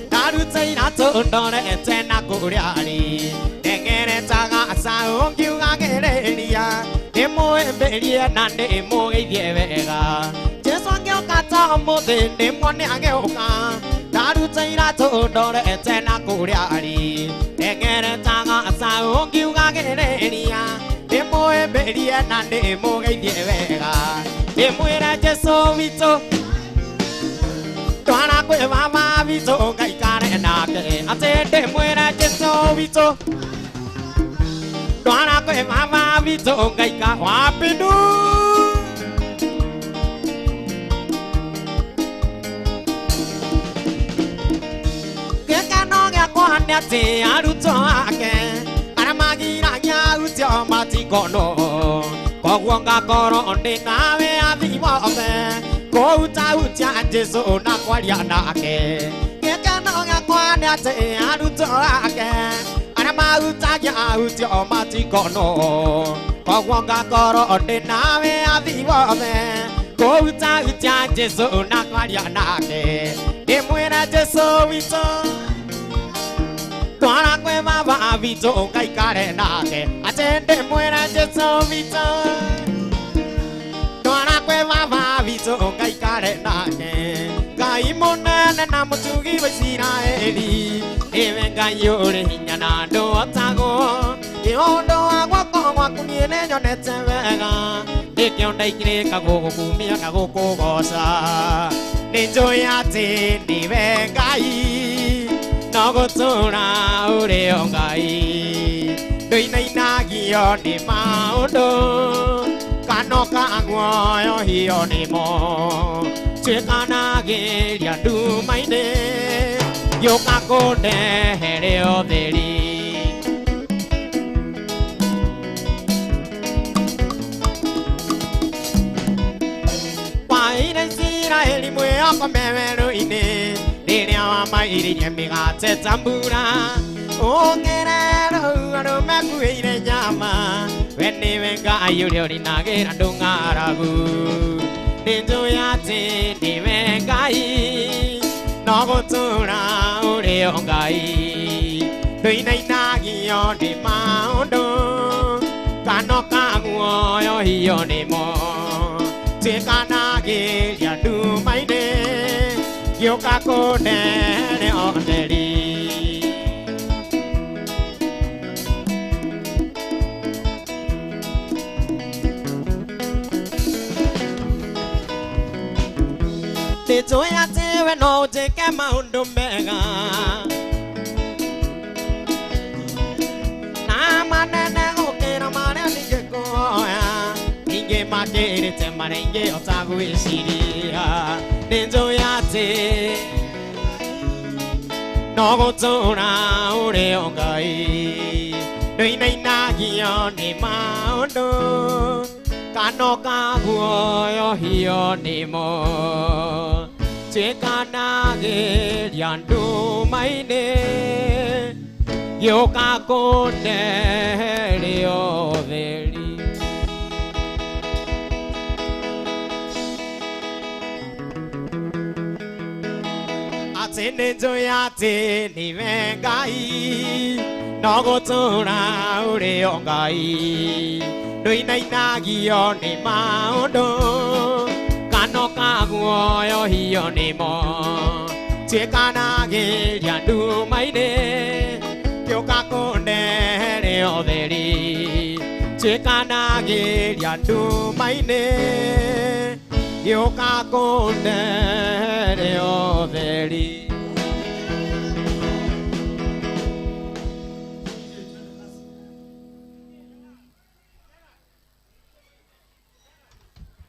Ndarute iratũ ndorete na kũrĩa arĩ Ndengeretaga caũ ngiugagĩrĩria Ndĩmũhĩmbĩrie na ndĩmũgeithie wega Jesu angĩũka ta ũmũthĩ ndĩmuone agĩũka Ndarute iratũ ndorete na kũrĩa arĩ Ndengeretaga caũ ngiugagĩrĩria Ndĩmũhĩmbĩrie na ndĩmũgeithie wega Ndĩmwĩre Jesu witũ Twara kwĩ baba witũ ngaikare nake Atĩ ndĩmwĩre Jesu witũ Twara kwĩ baba witũ ngaika wapindu Gĩkeno gĩakwa nĩ atĩ arutwo ake arĩa magiragia utio matikono Koguo ngakorwo ndĩ nawe athi mothe Kũhutahutia Jesu na kwaria nake Gĩkeno gĩakwa nĩ atĩ arutwo ake arĩa mahutagia utio matikono Koguo ngakorwo ndĩ nawe athi mothe Kũhutahutia Jesu na kwaria nake Ndĩmwĩre Jesu witũ Twara kwĩ baba witũ ngaikare nake Atĩ ndĩmwĩre Jesu witũ so kai kare na ke kai mona na mutugi basira eli even kan yore hinyana do tago yo do agwa ko wa kuniene nyone tevega ekyo dai kire ka go ku mi ka go ko gosa ninjo ya ti ni ve kai no go tura ure ongai doi nai na gi yo ni ma do kano ka agwa yo hi yo ni mo che kana ge ya du mai de yo ka ko de he re o de ri pai de si ra eli mwe a ko me me ro ine de nya wa mai ri nye mi ga che tambura o ke re ro me ku ire nya ma when ne ven ga ayu ri ri na ge ra do nga ra gu ninjo ya ti ni ven ga i no go tu ra o re o ga i doi nai na gi yo ni ma o do ka no ka gu yo hi yo ni mo che ka na ge ya du mai de yo ka ko ne ne o de ri te joya te we no te ke maundo mega na manene o ke na mane ni ke ko ya ninge ma ke re te mane nge o ta gu isiri ya te joya te no go to na o re o gai doi nai na gi yo ni maundo kano ka gu yo hi yo ni mo che kana ge yan du mai ne yo ka ko ne re o de ri a te ne jo ya te ni ven gai no go to ra o re o gai doi nai na gi yo ni ma o do kano ka gu yo hi yo ni mo che kana ge ya du mai de kyo ka ko ne re o de ri che kana ge ya du mai ne kyo ka ko ne re o de ri